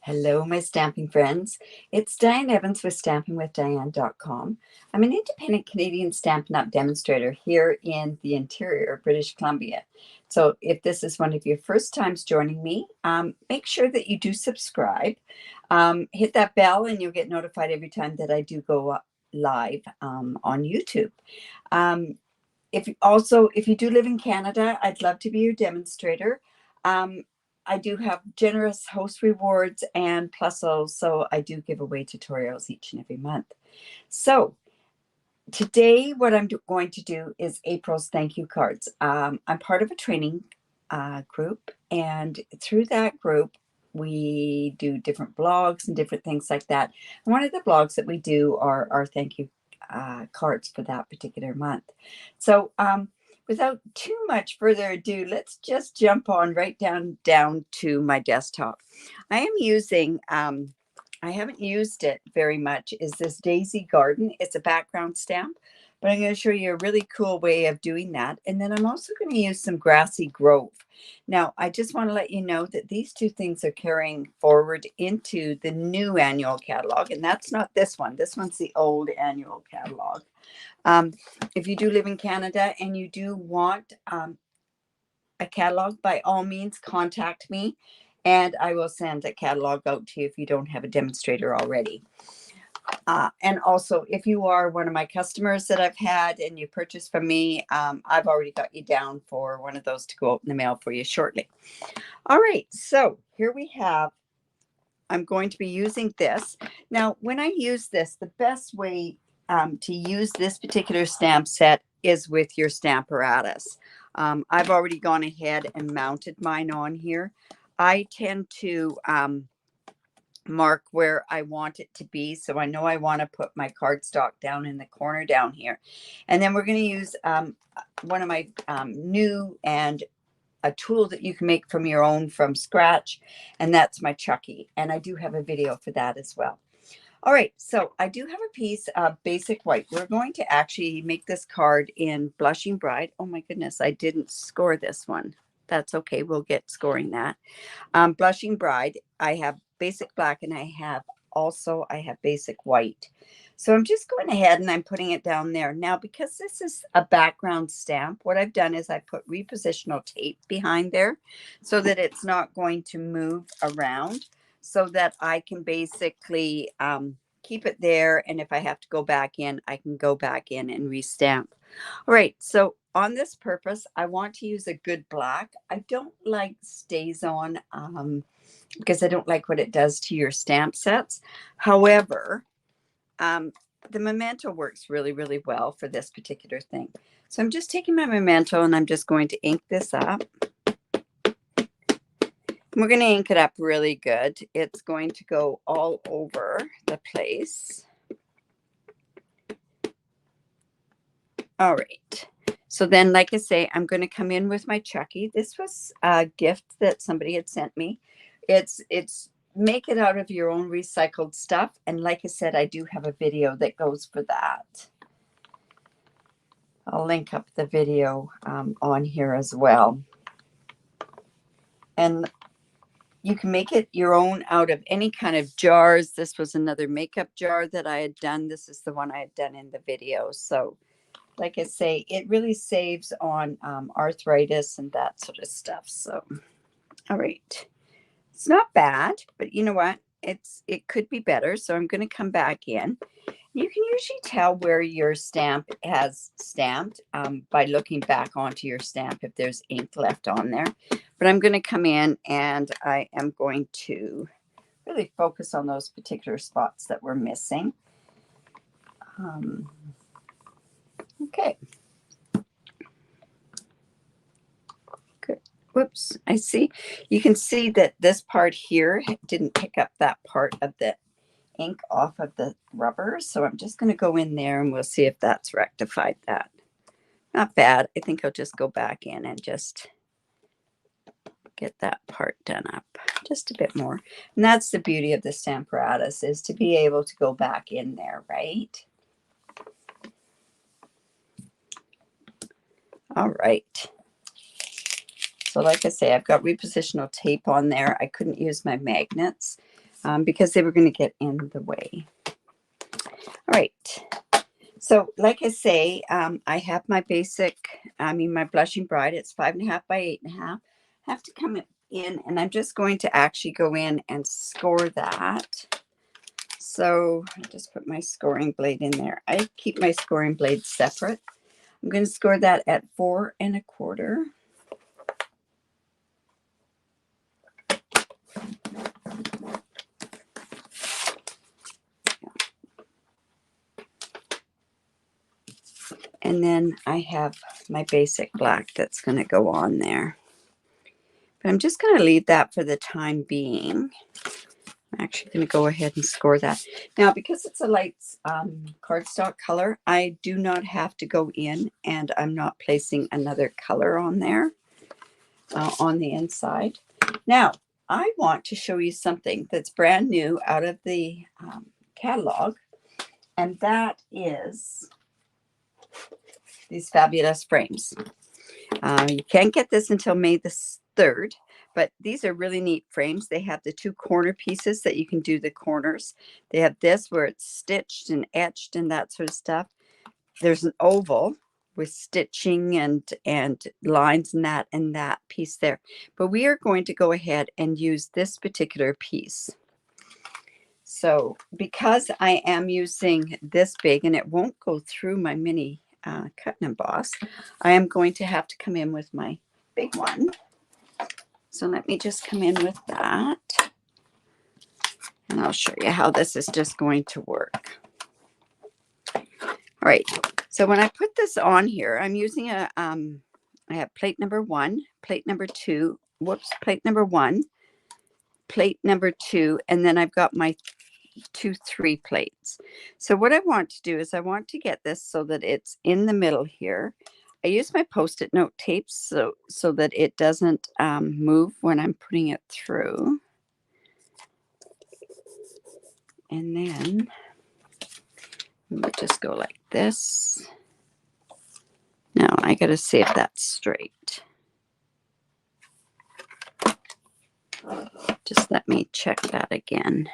Hello, my stamping friends. It's Diane Evans with stampingwithdiane.com. I'm an independent Canadian Stampin' Up demonstrator here in the interior of British Columbia. So if this is one of your first times joining me, make sure that you do subscribe. Hit that bell and you'll get notified every time that I do go live on YouTube. If you do live in Canada, I'd love to be your demonstrator. I do have generous host rewards and plus also I do give away tutorials each and every month. So today what I'm going to do is April's thank you cards. I'm part of a training group, and through that group we do different blogs and different things like that. And one of the blogs that we do are our thank you cards for that particular month. So without too much further ado, let's just jump on right down to my desktop. I am using, I haven't used it very much, is this Daisy Garden. It's a background stamp, but I'm going to show you a really cool way of doing that. And then I'm also going to use some Grassy Grove. Now, I just want to let you know that these two things are carrying forward into the new annual catalog, and that's not this one. This one's the old annual catalog. If you do live in Canada and you do want a catalog, by all means, contact me and I will send a catalog out to you if you don't have a demonstrator already. And also, if you are one of my customers that I've had and you purchase from me, I've already got you down for one of those to go out in the mail for you shortly. All right, so here we have, I'm going to be using this. Now, when I use this, the best way to use this particular stamp set is with your Stamparatus. I've already gone ahead and mounted mine on here. I tend to mark where I want it to be, so I know I want to put my cardstock down in the corner down here. And then we're going to use one of my new and a tool that you can make from your own from scratch, and that's my Chucky, and I do have a video for that as well. All right, so I do have a piece of basic white. We're going to actually make this card in Blushing Bride. Oh my goodness, I didn't score this one. That's okay, we'll get scoring that. Blushing Bride, I have basic black and I have basic white. So I'm just going ahead and I'm putting it down there. Now, because this is a background stamp, what I've done is I put repositional tape behind there so that it's not going to move around, so that I can basically keep it there. And if I have to go back in, I can go back in and restamp. All right, so on this purpose, I want to use a good black. I don't like StazOn because I don't like what it does to your stamp sets. However, the Memento works really, really well for this particular thing. So I'm just taking my Memento and I'm just going to ink this up. We're going to ink it up really good. It's going to go all over the place. All right. So then, like I say, I'm going to come in with my Chucky. This was a gift that somebody had sent me. It's make it out of your own recycled stuff. And like I said, I do have a video that goes for that. I'll link up the video on here as well. And you can make it your own out of any kind of jars. This was another makeup jar that I had done. This is the one I had done in the video. So like I say, it really saves on arthritis and that sort of stuff. So, all right. It's not bad, but you know what? It could be better. So I'm going to come back in. You can usually tell where your stamp has stamped by looking back onto your stamp if there's ink left on there. But I'm going to come in and I am going to really focus on those particular spots that we're missing. Okay. Good. Whoops. I see. You can see that this part here didn't pick up that part of the ink off of the rubber. So I'm just going to go in there and we'll see if that's rectified that. Not bad. I think I'll just go back in and just get that part done up just a bit more. And that's the beauty of the Stamparatus, is to be able to go back in there, right? All right. So like I say, I've got repositional tape on there. I couldn't use my magnets. because they were going to get in the way. All right. So like I say, I have my my blushing bride. It's 5.5 by 8.5. I have to come in, and I'm just going to actually go in and score that. So I just put my scoring blade in there. I keep my scoring blade separate. I'm going to score that at 4 1/4. And then I have my basic black that's going to go on there. But I'm just going to leave that for the time being. I'm actually going to go ahead and score that. Now, because it's a light cardstock color, I do not have to go in, and I'm not placing another color on there on the inside. Now, I want to show you something that's brand new out of the catalog, and that is these fabulous frames. You can't get this until May the 3rd, but these are really neat frames. They have the 2 corner pieces that you can do the corners. They have this where it's stitched and etched and that sort of stuff. There's an oval with stitching and lines and that piece there. But we are going to go ahead and use this particular piece. So because I am using this big, and it won't go through my mini cut and emboss, I am going to have to come in with my big one. So let me just come in with that, and I'll show you how this is just going to work. All right, so when I put this on here, I'm using I have plate number 1, plate number 2, plate number 1, plate number 2, and then I've got my 3 plates. So what I want to do is I want to get this so that it's in the middle here. I use my Post-it note tapes so that it doesn't move when I'm putting it through. And then we'll just go like this. Now I got to see if that's straight. Just let me check that again.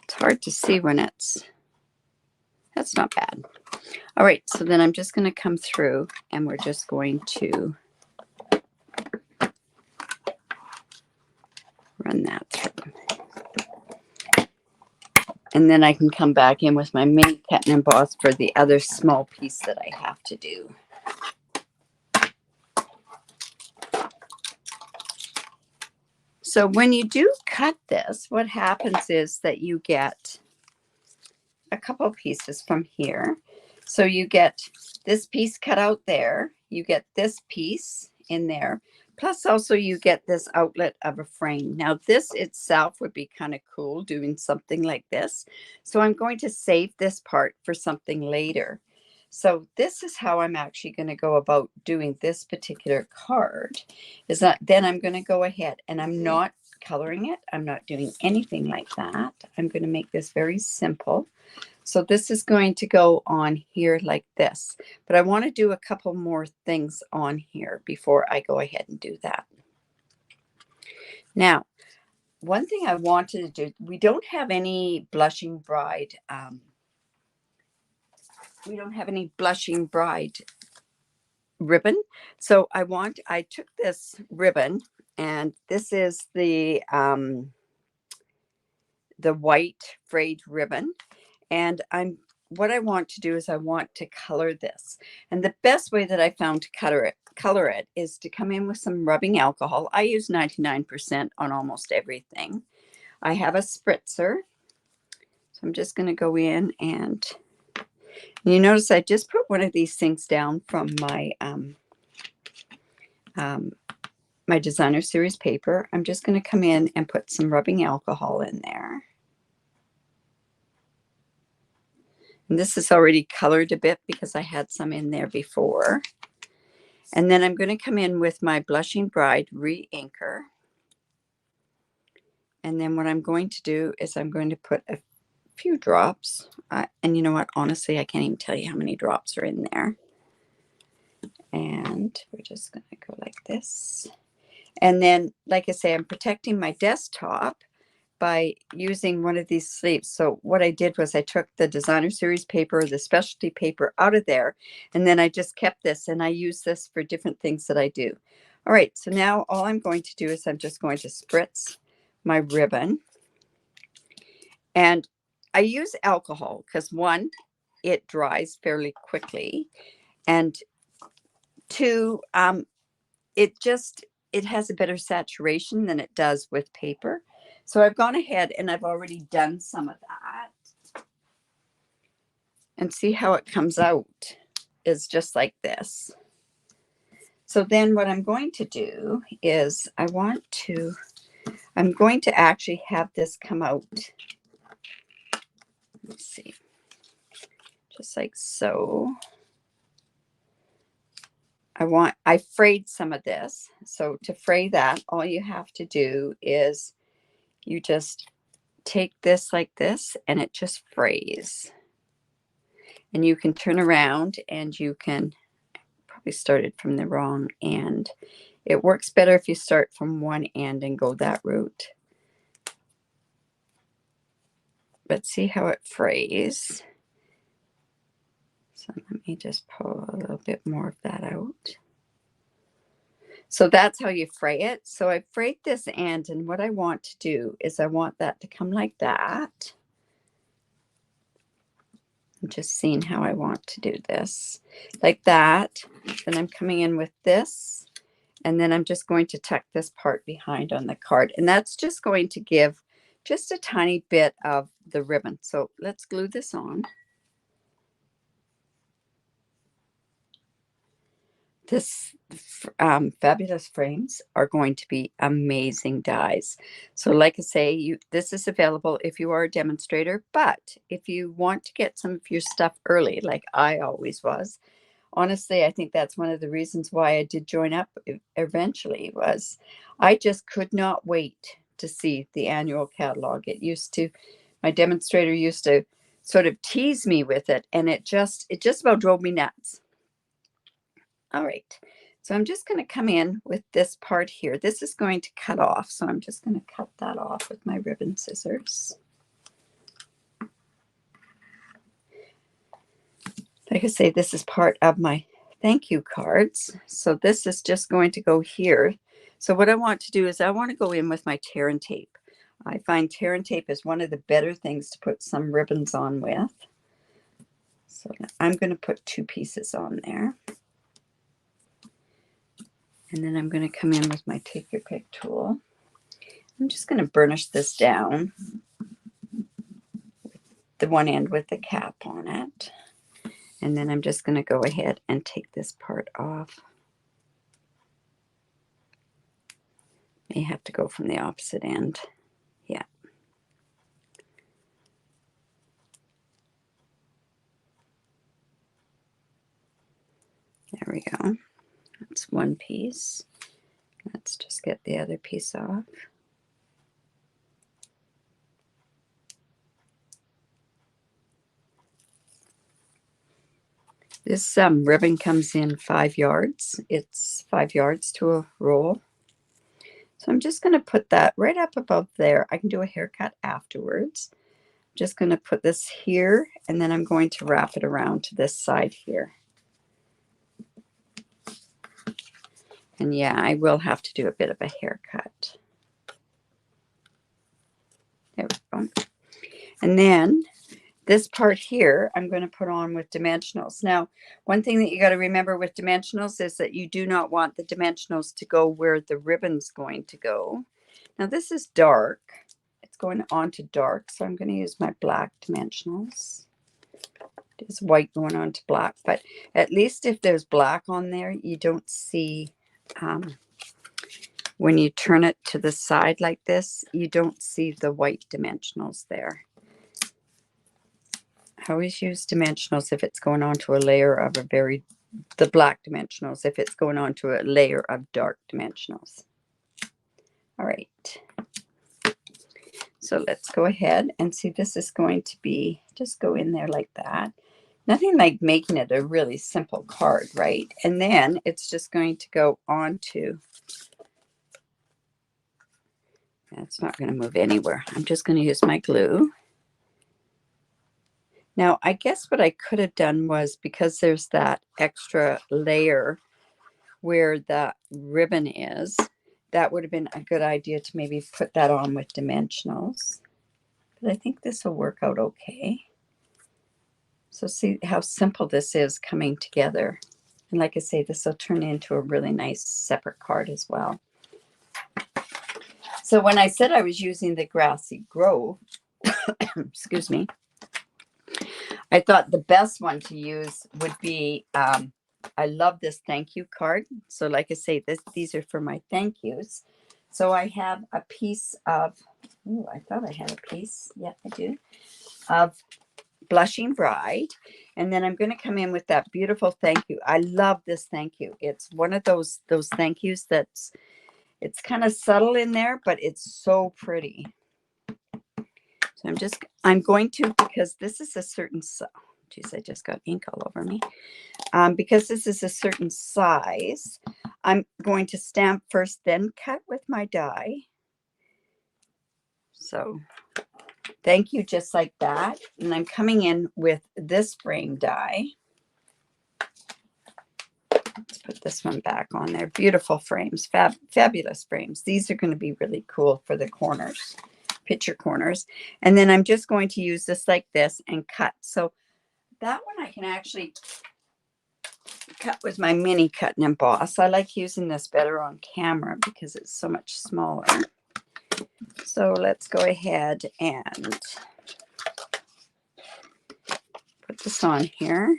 It's hard to see when that's not bad. All right, so then I'm just going to come through, and we're just going to run that through. And then I can come back in with my mini cut and emboss for the other small piece that I have to do. So when you do cut this, what happens is that you get a couple pieces from here. So you get this piece cut out there, you get this piece in there, plus also you get this outlet of a frame. Now this itself would be kind of cool doing something like this. So I'm going to save this part for something later. So this is how I'm actually going to go about doing this particular card. Is that then I'm going to go ahead, and I'm not coloring it. I'm not doing anything like that. I'm going to make this very simple. So this is going to go on here like this, but I want to do a couple more things on here before I go ahead and do that. Now, one thing I wanted to do, we don't have any blushing bride. We don't have any blushing bride ribbon. So I took this ribbon, and this is the white frayed ribbon. And what I want to do is I want to color this. And the best way that I found to color it is to come in with some rubbing alcohol. I use 99% on almost everything. I have a spritzer. So I'm just going to go in, and you notice I just put one of these things down from my my designer series paper. I'm just going to come in and put some rubbing alcohol in there. And this is already colored a bit because I had some in there before. And then I'm going to come in with my Blushing Bride re-inker. And then what I'm going to do is I'm going to put a few drops. And you know what? Honestly, I can't even tell you how many drops are in there. And we're just going to go like this. And then, like I say, I'm protecting my desktop by using one of these sleeves. So what I did was I took the designer series paper, the specialty paper out of there, and then I just kept this, and I use this for different things that I do. All right, so now all I'm going to do is I'm just going to spritz my ribbon. And I use alcohol because, one, it dries fairly quickly, and two, it has a better saturation than it does with paper. So I've gone ahead and I've already done some of that. And see how it comes out is just like this. So then what I'm going to do is I'm going to actually have this come out. Let's see. Just like so. I frayed some of this. So to fray that, all you have to do is you just take this like this, and it just frays. And you can turn around, and you can probably start it from the wrong end. It works better if you start from one end and go that route. But see how it frays. So let me just pull a little bit more of that out. So that's how you fray it. So I frayed this end, and what I want to do is I want that to come like that. I'm just seeing how I want to do this. Like that. Then I'm coming in with this, and then I'm just going to tuck this part behind on the card. And that's just going to give just a tiny bit of the ribbon. So let's glue this on. This fabulous frames are going to be amazing dies. So like I say, this is available if you are a demonstrator, but if you want to get some of your stuff early, like I always was, honestly, I think that's one of the reasons why I did join up eventually, was I just could not wait to see the annual catalog. My demonstrator used to sort of tease me with it, and it just about drove me nuts. All right, so I'm just going to come in with this part here. This is going to cut off, so I'm just going to cut that off with my ribbon scissors. Like I say, this is part of my thank you cards. So this is just going to go here. So what I want to do is I want to go in with my tear and tape. I find tear and tape is one of the better things to put some ribbons on with. So I'm going to put 2 pieces on there. And then I'm going to come in with my take your pick tool. I'm just going to burnish this down, the one end with the cap on it. And then I'm just going to go ahead and take this part off. May have to go from the opposite end. Yeah. There we go. That's one piece. Let's just get the other piece off. This ribbon comes in 5 yards. It's 5 yards to a roll. So I'm just going to put that right up above there. I can do a haircut afterwards. I'm just going to put this here, and then I'm going to wrap it around to this side here. And yeah, I will have to do a bit of a haircut. There we go. And then this part here, I'm going to put on with dimensionals. Now, one thing that you got to remember with dimensionals is that you do not want the dimensionals to go where the ribbon's going to go. Now, this is dark. It's going on to dark, so I'm going to use my black dimensionals. There's white going on to black, but at least if there's black on there, you don't see, when you turn it to the side like this, you don't see the white dimensionals there. I always use dimensionals if it's going on to a layer of the black dimensionals, if it's going on to a layer of dark dimensionals. All right. So let's go ahead and see, this is going to be, just go in there like that. Nothing like making it a really simple card, right? And then it's just going to go onto That's not going to move anywhere. I'm just going to use my glue. Now, I guess what I could have done was, because there's that extra layer where the ribbon is, that would have been a good idea to maybe put that on with dimensionals. But I think this will work out okay. So see how simple this is coming together. And like I say, this will turn into a really nice separate card as well. So when I said I was using the Grassy Grove, excuse me, I thought the best one to use would be, I love this thank you card. So like I say, these are for my thank yous. So I have a piece of, oh, I thought I had a piece. Yeah, I do. Of Blushing Bride. And then I'm going to come in with that beautiful thank you. I love this thank you. It's one of those thank yous that's, it's kind of subtle in there, but it's so pretty. So I'm going to, because this is a certain, geez, I just got ink all over me. Because this is a certain size, I'm going to stamp first, then cut with my die. So thank you, just like that. And I'm coming in with this frame die. Let's put this one back on there. Beautiful frames, fabulous frames. These are going to be really cool for the corners, picture corners. And then I'm just going to use this like this and cut. So that one I can actually cut with my mini cut and emboss. I like using this better on camera because it's so much smaller. So let's go ahead and put this on here.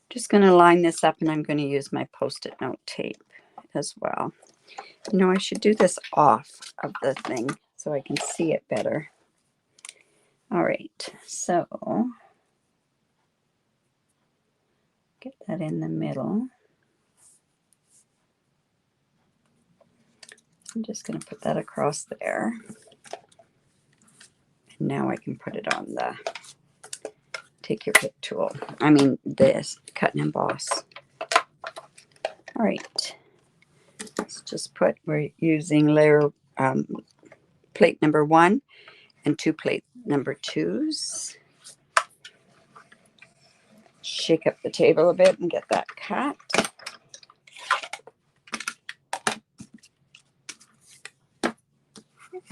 Just going to line this up, and I'm going to use my Post-it note tape as well. You know, I should do this off of the thing so I can see it better. All right, so get that in the middle. I'm just going to put that across there. And now I can put it on the Take Your Pick tool. I mean, this cut and emboss. All right. Let's just put, we're using layer plate number 1 and 2 plate number 2s. Shake up the table a bit and get that cut.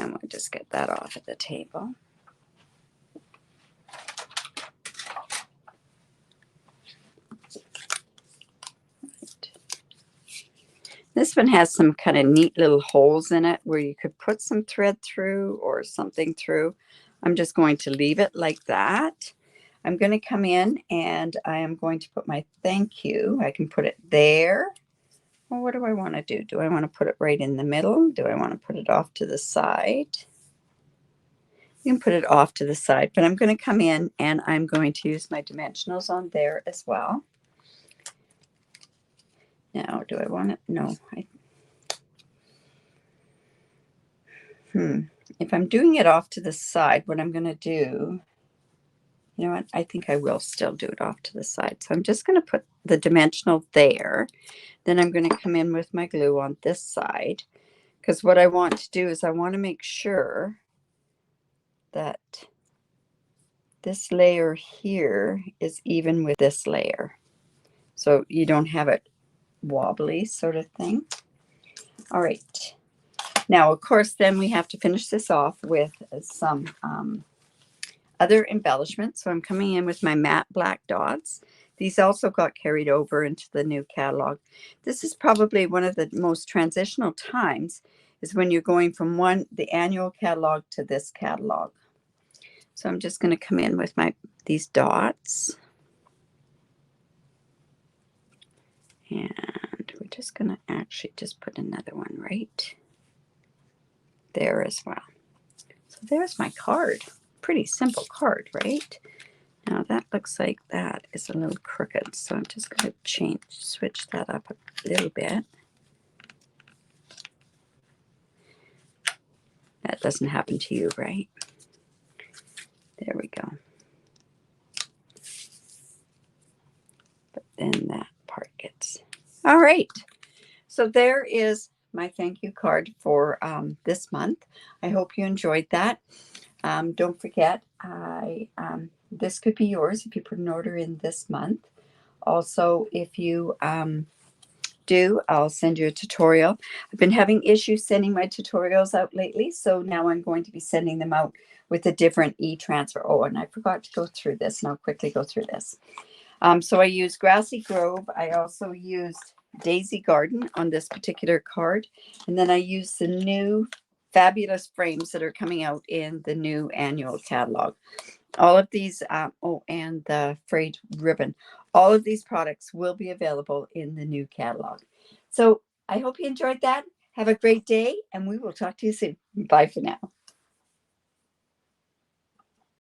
And we'll just get that off of the table. Right. This one has some kind of neat little holes in it where you could put some thread through or something through. I'm just going to leave it like that. I'm going to come in and I am going to put my thank you. I can put it there. Well, what do I want to do? Do I want to put it right in the middle? Do I want to put it off to the side? You can put it off to the side, but I'm going to come in and I'm going to use my dimensionals on there as well. Now, do I want it? No. If I'm doing it off to the side, what I'm going to do, you know what? I think I will still do it off to the side. So I'm just going to put the dimensional there. Then I'm going to come in with my glue on this side, because what I want to do is I want to make sure that this layer here is even with this layer. So you don't have it wobbly sort of thing. All right. Now, of course, then we have to finish this off with some other embellishments. So I'm coming in with my matte black dots. These also got carried over into the new catalog. This is probably one of the most transitional times, is when you're going from the annual catalog to this catalog. So I'm just going to come in with these dots. And we're just going to actually just put another one right there as well. So there's my card. Pretty simple card, right? Now that looks like that is a little crooked, so I'm just going to switch that up a little bit. That doesn't happen to you, right? There we go. But then that part gets... All right. So there is my thank you card for this month. I hope you enjoyed that. Don't forget, this could be yours if you put an order in this month. Also, if you I'll send you a tutorial. I've been having issues sending my tutorials out lately, so now I'm going to be sending them out with a different e-transfer. Oh, and I forgot to go through this, and I'll quickly go through this. So I used Grassy Grove. I also used Daisy Garden on this particular card, and then I used the new fabulous frames that are coming out in the new annual catalog. All of these, and the frayed ribbon. All of these products will be available in the new catalog. So I hope you enjoyed that. Have a great day, and we will talk to you soon. Bye for now.